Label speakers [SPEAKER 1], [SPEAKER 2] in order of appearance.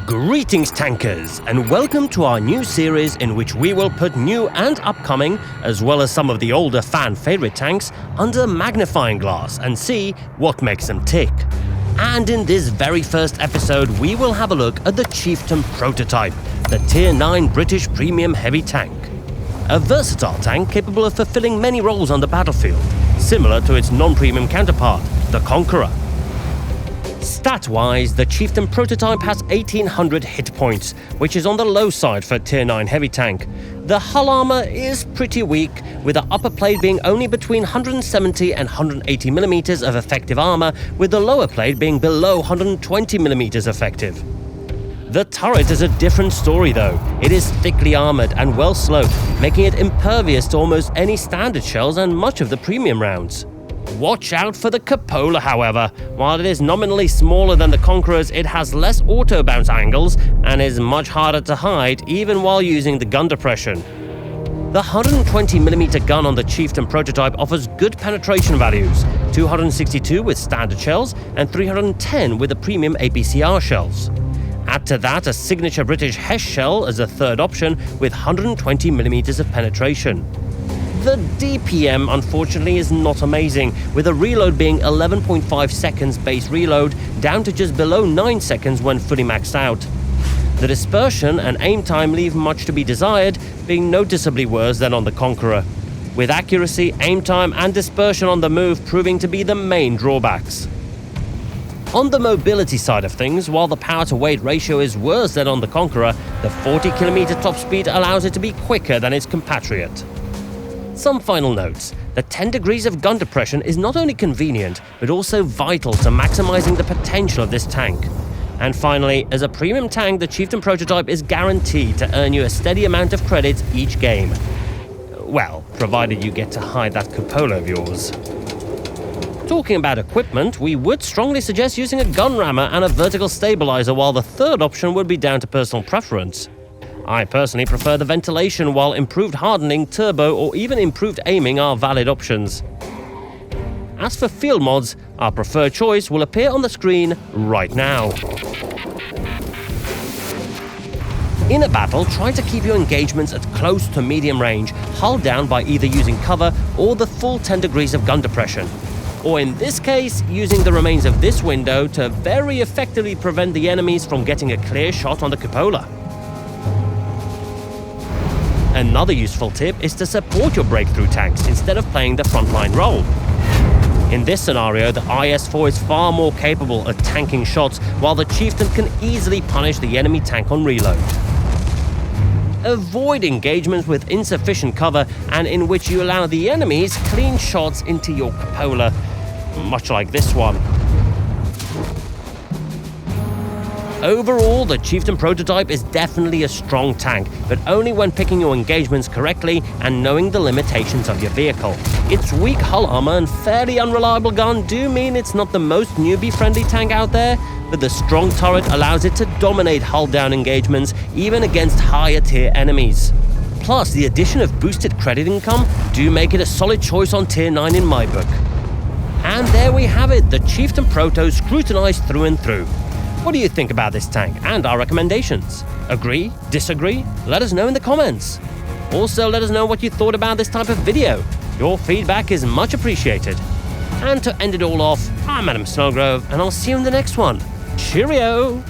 [SPEAKER 1] Greetings tankers, and welcome to our new series in which we will put new and upcoming, as well as some of the older fan favorite tanks, under magnifying glass and see what makes them tick. And in this very first episode we will have a look at the Chieftain Prototype, the Tier 9 British premium heavy tank. A versatile tank capable of fulfilling many roles on the battlefield, similar to its non-premium counterpart, the Conqueror. Stat-wise, the Chieftain Prototype has 1800 hit points, which is on the low side for a Tier 9 heavy tank. The hull armor is pretty weak, with the upper plate being only between 170 and 180 mm of effective armor, with the lower plate being below 120 mm effective. The turret is a different story though. It is thickly armored and well sloped, making it impervious to almost any standard shells and much of the premium rounds. Watch out for the cupola, however. While it is nominally smaller than the Conquerors, it has less auto bounce angles and is much harder to hide even while using the gun depression. The 120mm gun on the Chieftain Prototype offers good penetration values, 262 with standard shells and 310 with the premium APCR shells. Add to that a signature British Hesh shell as a third option with 120mm of penetration. The DPM, unfortunately, is not amazing, with a reload being 11.5 seconds base reload down to just below 9 seconds when fully maxed out. The dispersion and aim time leave much to be desired, being noticeably worse than on the Conqueror, with accuracy, aim time and dispersion on the move proving to be the main drawbacks. On the mobility side of things, while the power-to-weight ratio is worse than on the Conqueror, the 40km top speed allows it to be quicker than its compatriot. Some final notes. The 10 degrees of gun depression is not only convenient, but also vital to maximizing the potential of this tank. And finally, as a premium tank, the Chieftain Prototype is guaranteed to earn you a steady amount of credits each game. Well, provided you get to hide that cupola of yours. Talking about equipment, we would strongly suggest using a gun rammer and a vertical stabilizer, while the third option would be down to personal preference. I personally prefer the ventilation, while improved hardening, turbo or even improved aiming are valid options. As for field mods, our preferred choice will appear on the screen right now. In a battle, try to keep your engagements at close to medium range, hull down by either using cover or the full 10 degrees of gun depression. Or in this case, using the remains of this window to very effectively prevent the enemies from getting a clear shot on the cupola. Another useful tip is to support your breakthrough tanks instead of playing the frontline role. In this scenario, the IS-4 is far more capable of tanking shots, while the Chieftain can easily punish the enemy tank on reload. Avoid engagements with insufficient cover and in which you allow the enemies clean shots into your cupola, much like this one. Overall, the Chieftain Prototype is definitely a strong tank, but only when picking your engagements correctly and knowing the limitations of your vehicle. Its weak hull armor and fairly unreliable gun do mean it's not the most newbie-friendly tank out there, but the strong turret allows it to dominate hull-down engagements even against higher-tier enemies. Plus, the addition of boosted credit income do make it a solid choice on Tier 9 in my book. And there we have it, the Chieftain Proto scrutinized through and through. What do you think about this tank and our recommendations? Agree? Disagree? Let us know in the comments. Also, let us know what you thought about this type of video. Your feedback is much appreciated. And to end it all off, I'm Adam Snowgrove, and I'll see you in the next one. Cheerio!